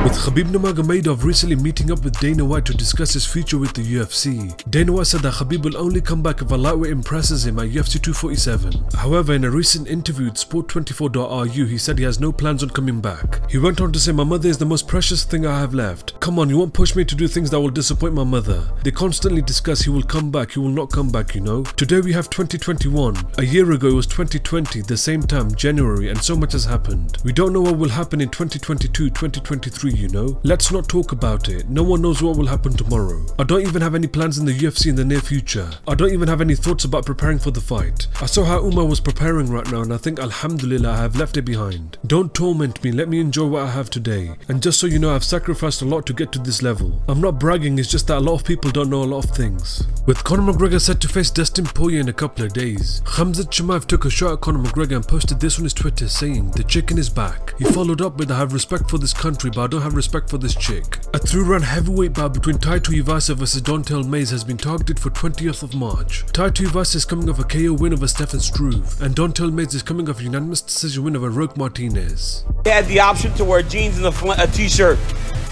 With Khabib Nurmagomedov recently meeting up with Dana White to discuss his future with the UFC, Dana White said that Khabib will only come back if a lightweight impresses him at UFC 247. However, in a recent interview with Sport24.ru, he said he has no plans on coming back. He went on to say, "My mother is the most precious thing I have left. Come on, you won't push me to do things that will disappoint my mother. They constantly discuss he will come back, he will not come back, you know. Today we have 2021. A year ago it was 2020, the same time, January, and so much has happened. We don't know what will happen in 2022, 2023, you know. Let's not talk about it. No one knows what will happen tomorrow. I don't even have any plans in the UFC in the near future. I don't even have any thoughts about preparing for the fight. I saw how Umar was preparing right now and I think Alhamdulillah I have left it behind. Don't torment me, let me enjoy what I have today. And just so you know, I've sacrificed a lot to get to this level. I'm not bragging, it's just that a lot of people don't know a lot of things." With Conor McGregor set to face Dustin Poirier in a couple of days, Khamzat Chimeav took a shot at Conor McGregor and posted this on his Twitter saying, "The chicken is back." He followed up with, "I have respect for this country but I don't have respect for this chick." A 3-round heavyweight bout between Tai Tuivasa vs Don'Tale Mayes has been targeted for 20th of March. Tai Tuivasa is coming off a KO win over Stefan Struve, and Don'Tale Mayes is coming off a unanimous decision win over Roque Martinez. They had the option to wear jeans and a t-shirt.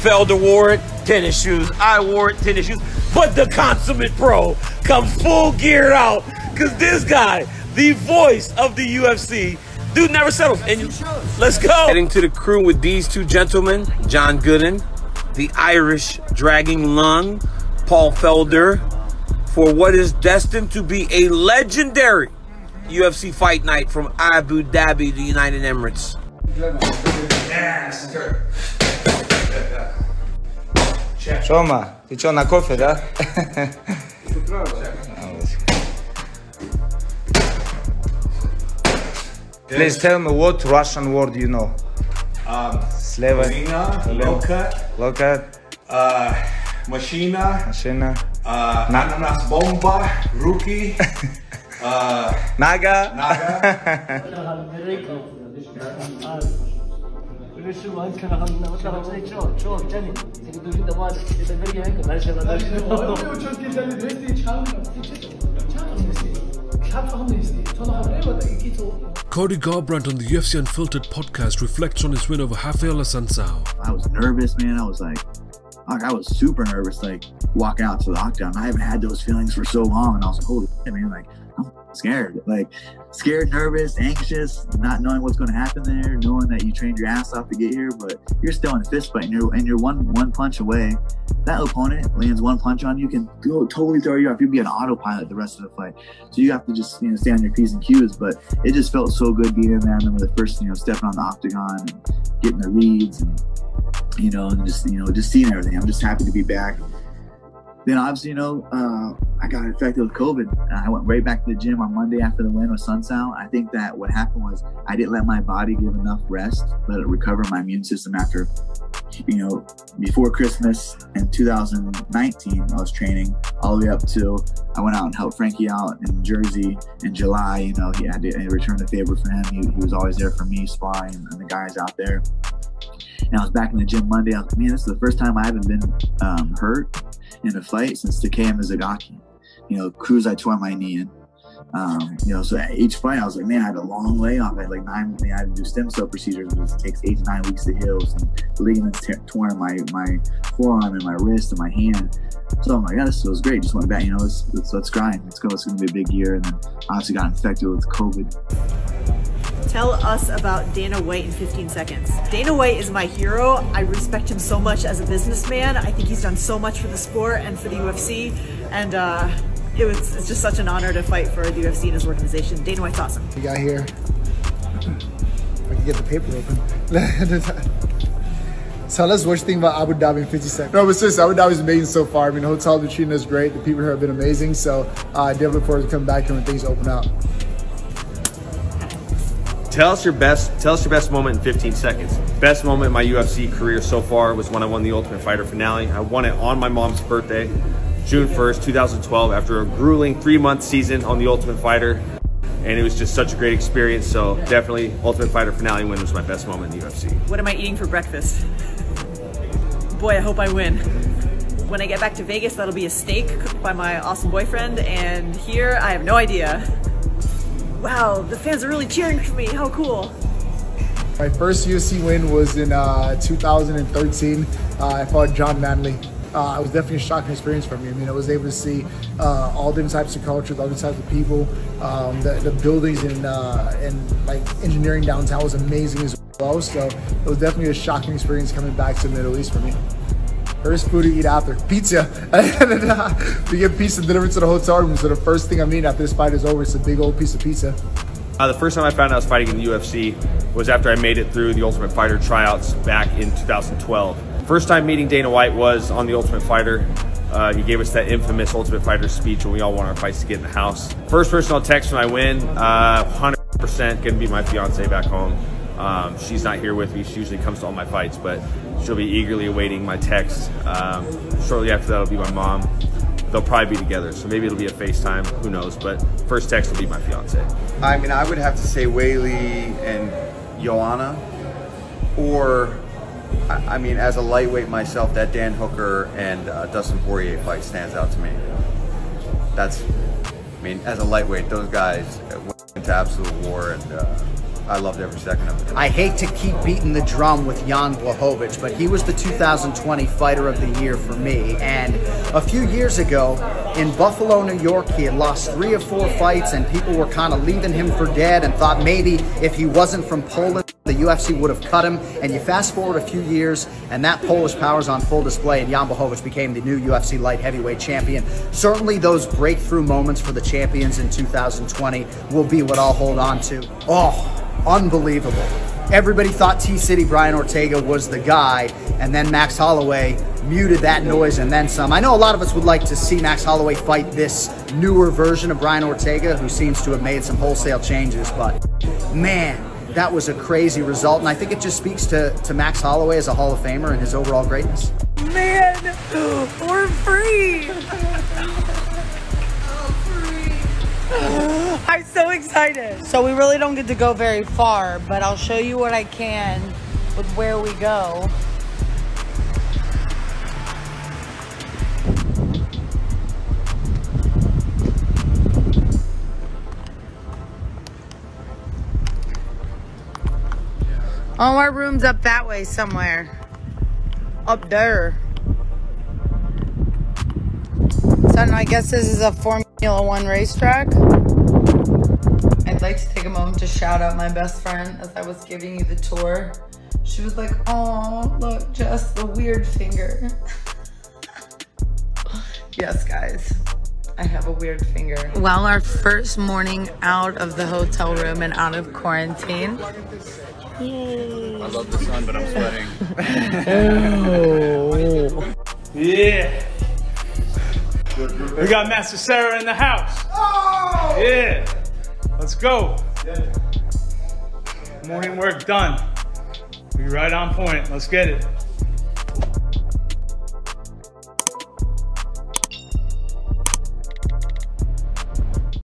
Felder wore it, tennis shoes. I wore it, tennis shoes. But the consummate pro comes full geared out, because this guy, the voice of the UFC, dude never settles. And let's go. Heading to the crew with these two gentlemen, John Gooden, the Irish dragging lung, Paul Felder, for what is destined to be a legendary UFC fight night from Abu Dhabi, the United Emirates. Шома, ты чё, на кофе, да? Please tell me what Russian word you know. Sleva, low cut, machina, ananas bomba, rookie, Naga. Cody Garbrandt on the UFC Unfiltered Podcast reflects on his win over Raphael Assuncao. I was nervous, man. I was super nervous, like walking out to the octagon. I haven't had those feelings for so long, and I was like, holy shit, man, like I'm scared, scared, nervous, anxious, not knowing what's going to happen there, knowing that you trained your ass off to get here, but you're still in a fist fight, and you're one punch away. That opponent lands one punch on you, can totally throw you off. You'll be an autopilot the rest of the fight. So you have to just stay on your P's and Q's. But it just felt so good being in there. I remember the first stepping on the octagon and getting the reads and just seeing everything. I'm just happy to be back. Then obviously, I got infected with COVID. I went right back to the gym on Monday after the win with Assuncao. I think that what happened was I didn't let my body give enough rest, let it recover my immune system after, before Christmas in 2019, I was training all the way up to I went out and helped Frankie out in Jersey in July. He had to return the favor for him. He was always there for me, sparring, and the guys out there. And I was back in the gym Monday. I was like, man, this is the first time I haven't been hurt in a fight since Takei Mizugaki. Cruz, I tore my knee in. So at each fight, I was like, man, I had a long layoff. I had I had to do stem cell procedures, which takes 8 to 9 weeks to heal. Some ligaments torn in my forearm and my wrist and my hand. So I'm like, yeah, this feels great. Just went back, let's grind. Let's go. It's going to be a big year. And then obviously got infected with COVID. Tell us about Dana White in 15 seconds. Dana White is my hero. I respect him so much as a businessman. I think he's done so much for the sport and for the UFC. And it's just such an honor to fight for the UFC and his organization. Dana White's awesome. We got here. I can get the paper open. Tell us what you think about Abu Dhabi in 50 seconds. No, but seriously, Abu Dhabi's amazing so far. I mean, the hotel been treating us great. The people here have been amazing. So I definitely look forward to coming back here when things open up. Tell us your best moment in 15 seconds. Best moment in my UFC career so far was when I won the Ultimate Fighter finale. I won it on my mom's birthday, June 1st, 2012, after a grueling 3-month season on the Ultimate Fighter. And it was just such a great experience. So definitely Ultimate Fighter finale win was my best moment in the UFC. What am I eating for breakfast? Boy, I hope I win. When I get back to Vegas, that'll be a steak cooked by my awesome boyfriend. And here, I have no idea. Wow, the fans are really cheering for me. How cool. My first UFC win was in 2013. I fought John Manley. It was definitely a shocking experience for me. I mean, I was able to see all different types of cultures, all different types of people. The buildings and like engineering downtown was amazing as well. So it was definitely a shocking experience coming back to the Middle East for me. First food to eat after, pizza. We get pizza delivered to the hotel room, so the first thing I'm eating after this fight is over, it's a big old piece of pizza. The first time I found out I was fighting in the UFC was after I made it through the Ultimate Fighter tryouts back in 2012. First time meeting Dana White was on the Ultimate Fighter. He gave us that infamous Ultimate Fighter speech when we all want our fights to get in the house. First person I'll text when I win, 100% gonna be my fiance back home. She's not here with me. She usually comes to all my fights, but she'll be eagerly awaiting my text. Shortly after that, it'll be my mom. They'll probably be together, so maybe it'll be a FaceTime, who knows, but first text will be my fiance. I mean, I would have to say Weili and Joanna, or, I mean, as a lightweight myself, that Dan Hooker and Dustin Poirier fight stands out to me. That's, I mean, as a lightweight, those guys went into absolute war, and I loved every second of it. I hate to keep beating the drum with Jan Blachowicz, but he was the 2020 Fighter of the Year for me. And a few years ago in Buffalo, New York, he had lost 3 or 4 fights, and people were kind of leaving him for dead and thought maybe if he wasn't from Poland, the UFC would have cut him. And you fast forward a few years, and that Polish power's on full display, and Jan Blachowicz became the new UFC light heavyweight champion. Certainly those breakthrough moments for the champions in 2020 will be what I'll hold on to. Oh, unbelievable. Everybody thought T-City Brian Ortega was the guy, and then Max Holloway muted that noise and then some. I know a lot of us would like to see Max Holloway fight this newer version of Brian Ortega, who seems to have made some wholesale changes, but man, that was a crazy result, and I think it just speaks to Max Holloway as a Hall of Famer and his overall greatness. Man, we're free! I'm so excited. So we really don't get to go very far, but I'll show you what I can with where we go. Oh, our room's up that way somewhere. Up there. So I guess this is a Formula One racetrack. I'd like to take a moment to shout out my best friend as I was giving you the tour. She was like, oh, look, just the weird finger. Yes, guys, I have a weird finger. Well, our first morning out of the hotel room and out of quarantine. Yay. I love the sun, but I'm sweating. Oh. Yeah. We got Master Sarah in the house. Oh! Yeah. Let's go. Morning work done. Be right on point. Let's get it.